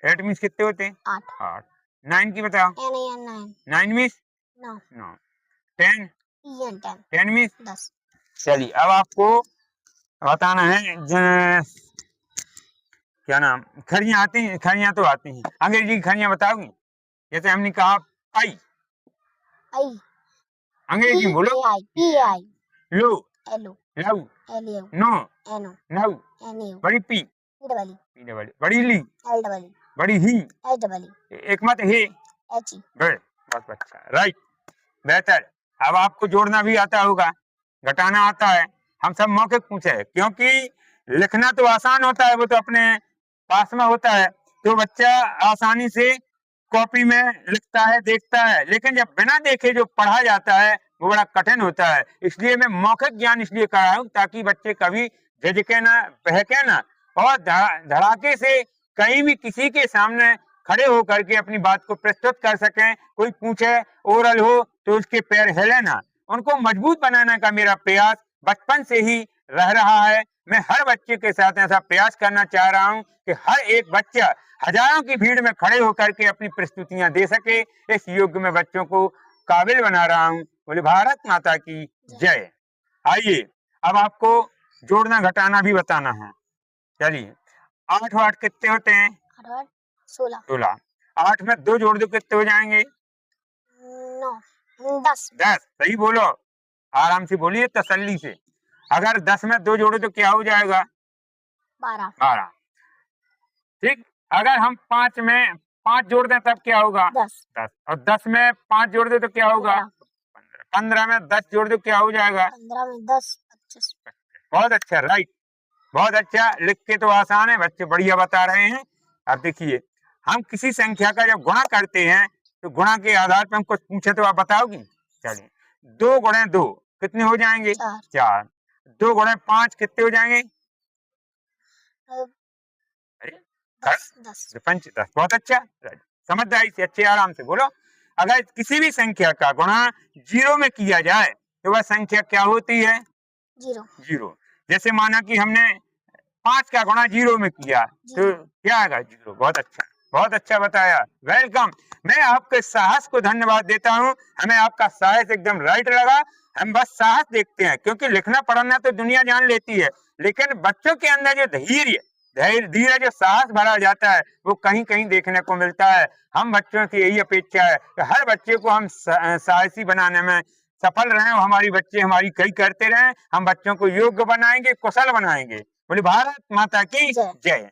8 means कितने होते हैं? 8। 9 की बताओ। 9 मीन्स 9। 10 10 मीन्स 10। चलिए अब आपको बताना है क्या नाम, खड़ियां आती हैं? खड़ियां तो आती हैं, अंग्रेजी की खड़ियां बताओगी? जैसे हमने कहा पाई, अंग्रेजी में बोलो। लो, लव, नो, नव, बड़ी पी, बड़ी ली, बड़ी ही, एक मत हे, बस अच्छा, राइट, बेहतर। अब आपको जोड़ना भी आता होगा, घटाना आता है, हम सब मौखिक पूछे है, क्योंकि लिखना तो आसान होता है, वो तो अपने पास में होता है, तो बच्चा आसानी से कॉपी में लिखता है, देखता है, लेकिन जब बिना देखे जो पढ़ा जाता है वो बड़ा कठिन होता है। इसलिए मैं मौखिक ज्ञान इसलिए कर रहा हूँ ताकि बच्चे कभी झिझके ना, बहके ना, और धड़ाके से कहीं भी किसी के सामने खड़े होकर के अपनी बात को प्रस्तुत कर सकें। कोई पूछे ओरल हो तो उसके पैर हिले ना। उनको मजबूत बनाने का मेरा प्रयास बचपन से ही रह रहा है। मैं हर बच्चे के साथ ऐसा प्रयास करना चाह रहा हूं कि हर एक बच्चा हजारों की भीड़ में खड़े होकर के अपनी प्रस्तुतियां दे सके। इस युग में बच्चों को काबिल बना रहा हूं। बोले भारत माता की जय। आइए अब आपको जोड़ना घटाना भी बताना है। चलिए 8 और 8 कितने होते हैं? 16। 8 में 2 जोड़ दो कितने हो जाएंगे? 10। सही बोलो, आराम से बोलिए, तसल्ली से। अगर 10 में 2 जोड़ो तो क्या हो जाएगा? 12। ठीक। अगर हम 5 में 5 जोड़ दें तब क्या होगा? 10। और 10 में 5 जोड़ दे तो क्या होगा? 15। 15 में 10 जोड़ दो क्या हो जाएगा? 15 में 10 25। बहुत अच्छा, राइट, बहुत अच्छा। लिख के तो आसान है, बच्चे बढ़िया बता रहे हैं। अब देखिए, हम किसी संख्या का जब गुणा करते हैं तो गुणा के आधार पर हम कुछ पूछे तो आप बताओगी? चलिए 2 गुणे 2 कितने हो जाएंगे? 4। 2 गुणे 5 कितने हो जाएंगे? 10। 10। बहुत अच्छा, समझदारी से, अच्छे आराम से बोलो। अगर किसी भी संख्या का गुणा 0 में किया जाए तो वह संख्या क्या होती है? 0। जैसे माना कि हमने 5 का गुणा 0 में किया तो क्या आएगा? 0। बहुत अच्छा बताया, वेलकम। मैं आपके साहस को धन्यवाद देता हूँ। हमें आपका साहस एकदम राइट लगा। हम बस साहस देखते हैं, क्योंकि लिखना पढ़ना तो दुनिया जान लेती है, लेकिन बच्चों के अंदर जो धीरे जो साहस भरा जाता है वो कहीं कहीं देखने को मिलता है। हम बच्चों की यही अपेक्षा है कि हर बच्चे को हम साहसी बनाने में सफल रहें और हमारी बच्चे हमारी कई करते रहें। हम बच्चों को योग्य बनाएंगे, कुशल बनाएंगे। बोले भारत माता की जय।